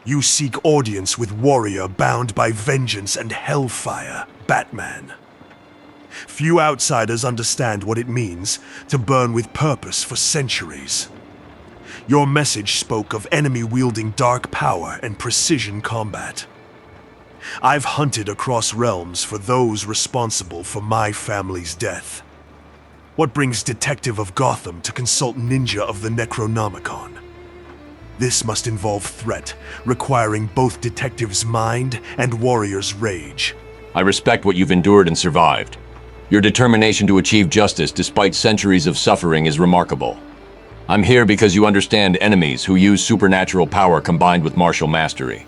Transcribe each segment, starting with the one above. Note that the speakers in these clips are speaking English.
You seek audience with warrior bound by vengeance and hellfire, Batman. Few outsiders understand what it means to burn with purpose for centuries. Your message spoke of enemy wielding dark power and precision combat. I've hunted across realms for those responsible for my family's death. What brings Detective of Gotham to consult Ninja of the Necronomicon? This must involve threat, requiring both Detective's mind and Warrior's rage. I respect what you've endured and survived. Your determination to achieve justice despite centuries of suffering is remarkable. I'm here because you understand enemies who use supernatural power combined with martial mastery.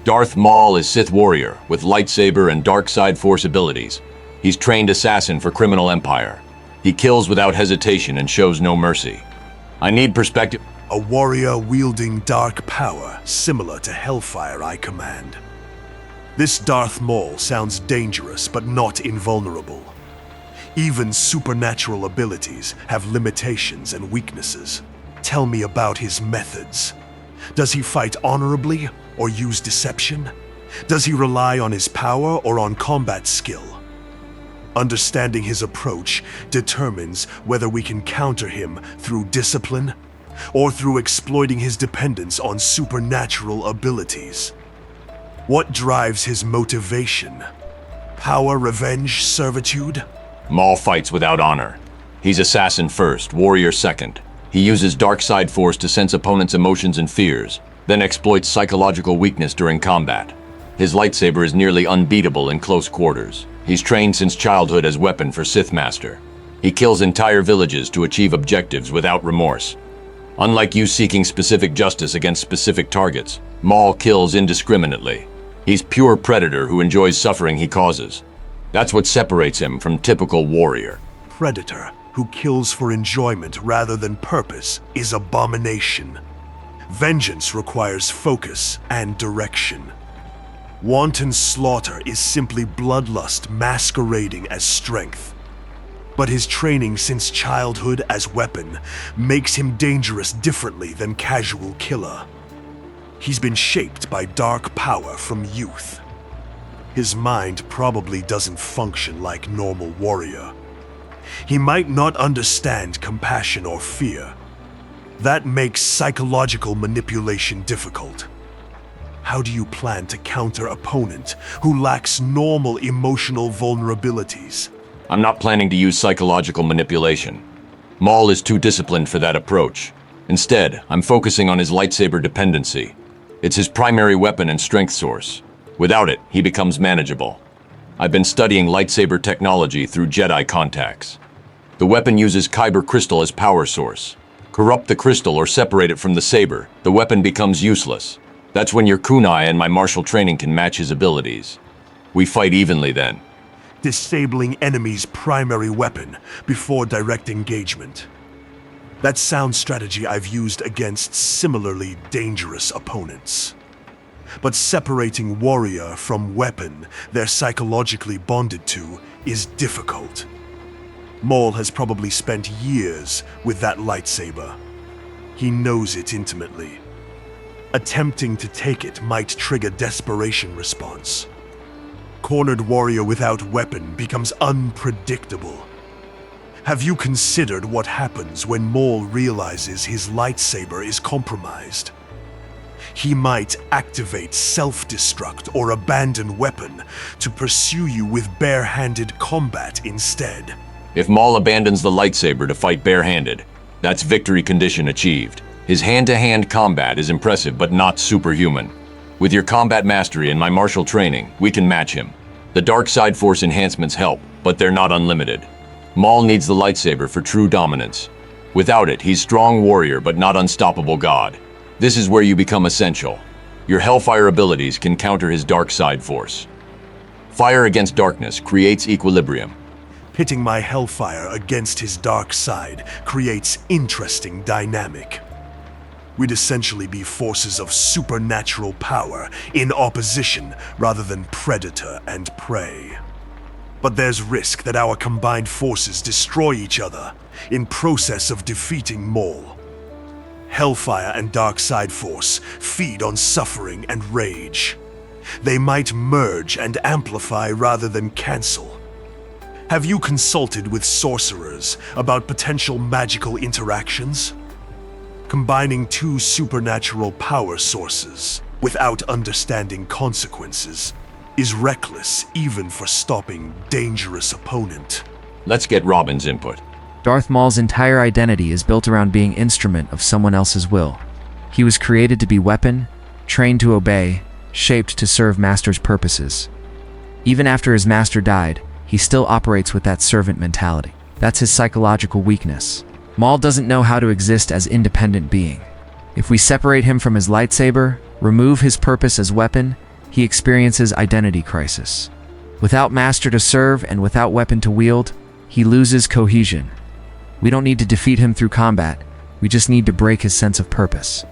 Darth Maul is Sith warrior with lightsaber and dark side force abilities. He's trained assassin for criminal empire. He kills without hesitation and shows no mercy. I need perspective. A warrior wielding dark power similar to Hellfire I command. This Darth Maul sounds dangerous but not invulnerable. Even supernatural abilities have limitations and weaknesses. Tell me about his methods. Does he fight honorably or use deception? Does he rely on his power or on combat skill? Understanding his approach determines whether we can counter him through discipline or through exploiting his dependence on supernatural abilities. What drives his motivation? Power, revenge, servitude? Maul fights without honor. He's assassin first, warrior second. He uses dark side force to sense opponents' emotions and fears, then exploits psychological weakness during combat. His lightsaber is nearly unbeatable in close quarters. He's trained since childhood as weapon for Sith Master. He kills entire villages to achieve objectives without remorse. Unlike you seeking specific justice against specific targets, Maul kills indiscriminately. He's pure predator who enjoys suffering he causes. That's what separates him from typical warrior. Predator who kills for enjoyment rather than purpose is abomination. Vengeance requires focus and direction. Wanton slaughter is simply bloodlust masquerading as strength. But his training since childhood as weapon makes him dangerous differently than casual killer. He's been shaped by dark power from youth. His mind probably doesn't function like normal warrior. He might not understand compassion or fear. That makes psychological manipulation difficult. How do you plan to counter opponent who lacks normal emotional vulnerabilities? I'm not planning to use psychological manipulation. Maul is too disciplined for that approach. Instead, I'm focusing on his lightsaber dependency. It's his primary weapon and strength source. Without it, he becomes manageable. I've been studying lightsaber technology through Jedi contacts. The weapon uses kyber crystal as power source. Corrupt the crystal or separate it from the saber, the weapon becomes useless. That's when your kunai and my martial training can match his abilities. We fight evenly then. Disabling enemy's primary weapon before direct engagement. That sound strategy I've used against similarly dangerous opponents. But separating warrior from weapon they're psychologically bonded to is difficult. Maul has probably spent years with that lightsaber. He knows it intimately. Attempting to take it might trigger desperation response. Cornered warrior without weapon becomes unpredictable. Have you considered what happens when Maul realizes his lightsaber is compromised? He might activate self-destruct or abandon weapon to pursue you with bare-handed combat instead. If Maul abandons the lightsaber to fight barehanded, that's victory condition achieved. His hand-to-hand combat is impressive but not superhuman. With your combat mastery and my martial training, we can match him. The dark side force enhancements help, but they're not unlimited. Maul needs the lightsaber for true dominance. Without it, he's strong warrior but not unstoppable god. This is where you become essential. Your Hellfire abilities can counter his dark side force. Fire against darkness creates equilibrium. Pitting my Hellfire against his dark side creates interesting dynamic. We'd essentially be forces of supernatural power in opposition rather than predator and prey. But there's risk that our combined forces destroy each other in process of defeating Maul. Hellfire and Dark Side Force feed on suffering and rage. They might merge and amplify rather than cancel. Have you consulted with sorcerers about potential magical interactions? Combining two supernatural power sources without understanding consequences is reckless even for stopping dangerous opponent. Let's get Robin's input. Darth Maul's entire identity is built around being instrument of someone else's will. He was created to be weapon, trained to obey, shaped to serve Master's purposes. Even after his master died, he still operates with that servant mentality. That's his psychological weakness. Maul doesn't know how to exist as independent being. If we separate him from his lightsaber, remove his purpose as weapon, he experiences identity crisis. Without master to serve and without weapon to wield, he loses cohesion. We don't need to defeat him through combat, we just need to break his sense of purpose.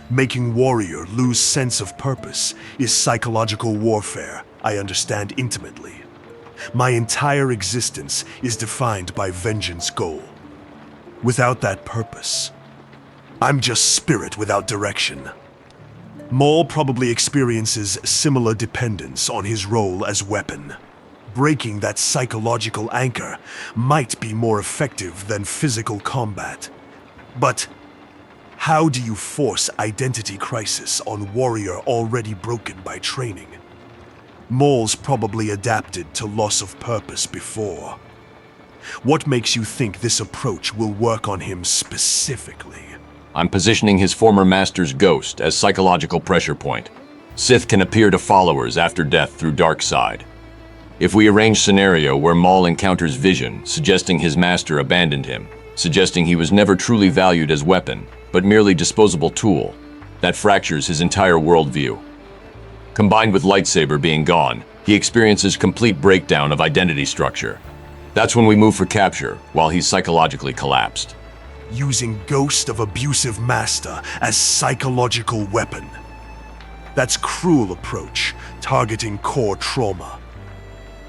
Making warrior lose sense of purpose is psychological warfare I understand intimately. My entire existence is defined by vengeance goal. Without that purpose, I'm just spirit without direction. Maul probably experiences similar dependence on his role as weapon. Breaking that psychological anchor might be more effective than physical combat. But how do you force identity crisis on warrior already broken by training? Maul's probably adapted to loss of purpose before. What makes you think this approach will work on him specifically? I'm positioning his former master's ghost as psychological pressure point. Sith can appear to followers after death through dark side. If we arrange scenario where Maul encounters vision, suggesting his master abandoned him, suggesting he was never truly valued as weapon, but merely disposable tool, that fractures his entire worldview. Combined with lightsaber being gone, he experiences complete breakdown of identity structure. That's when we move for capture, while he's psychologically collapsed. Using ghost of abusive master as psychological weapon. That's cruel approach, targeting core trauma.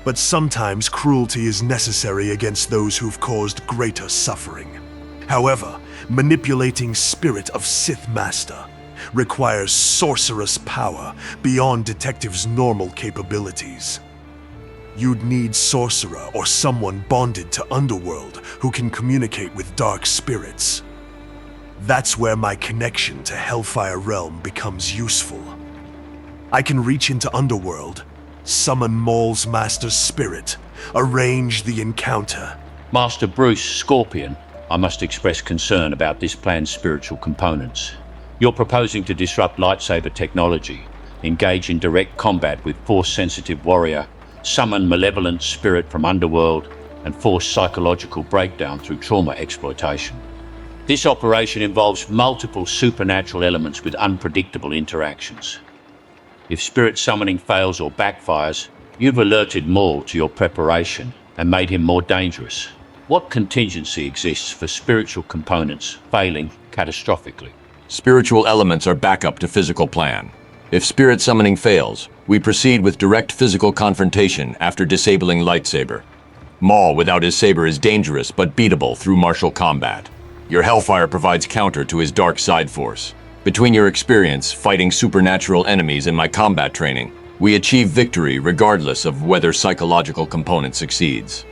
But sometimes cruelty is necessary against those who've caused greater suffering. However, manipulating spirit of Sith Master requires sorcerous power beyond detectives' normal capabilities. You'd need sorcerer or someone bonded to Underworld who can communicate with dark spirits. That's where my connection to Hellfire Realm becomes useful. I can reach into Underworld, summon Maul's master's spirit, arrange the encounter. Master Bruce Scorpion, I must express concern about this plan's spiritual components. You're proposing to disrupt lightsaber technology, engage in direct combat with force-sensitive warrior, summon malevolent spirit from Underworld, and force psychological breakdown through trauma exploitation. This operation involves multiple supernatural elements with unpredictable interactions. If spirit summoning fails or backfires, you've alerted Maul to your preparation and made him more dangerous. What contingency exists for spiritual components failing catastrophically? Spiritual elements are backup to physical plan. If spirit summoning fails, we proceed with direct physical confrontation after disabling lightsaber. Maul without his saber is dangerous but beatable through martial combat. Your Hellfire provides counter to his dark side force. Between your experience fighting supernatural enemies and my combat training, we achieve victory regardless of whether psychological component succeeds.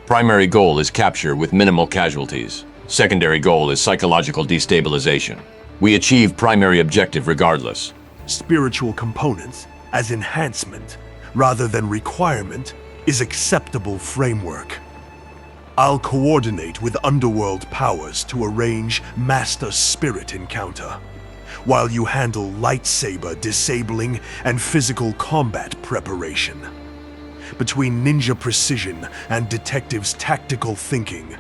Primary goal is capture with minimal casualties. Secondary goal is psychological destabilization. We achieve primary objective regardless. Spiritual components as enhancement rather than requirement is acceptable framework. I'll coordinate with Underworld powers to arrange Master Spirit encounter, while you handle lightsaber disabling and physical combat preparation. Between ninja precision and detective's tactical thinking,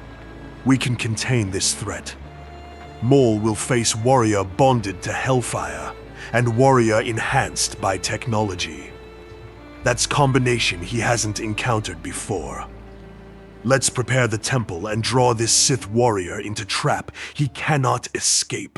we can contain this threat. Maul will face warrior bonded to Hellfire and warrior enhanced by technology. That's combination he hasn't encountered before. Let's prepare the temple and draw this Sith warrior into trap he cannot escape.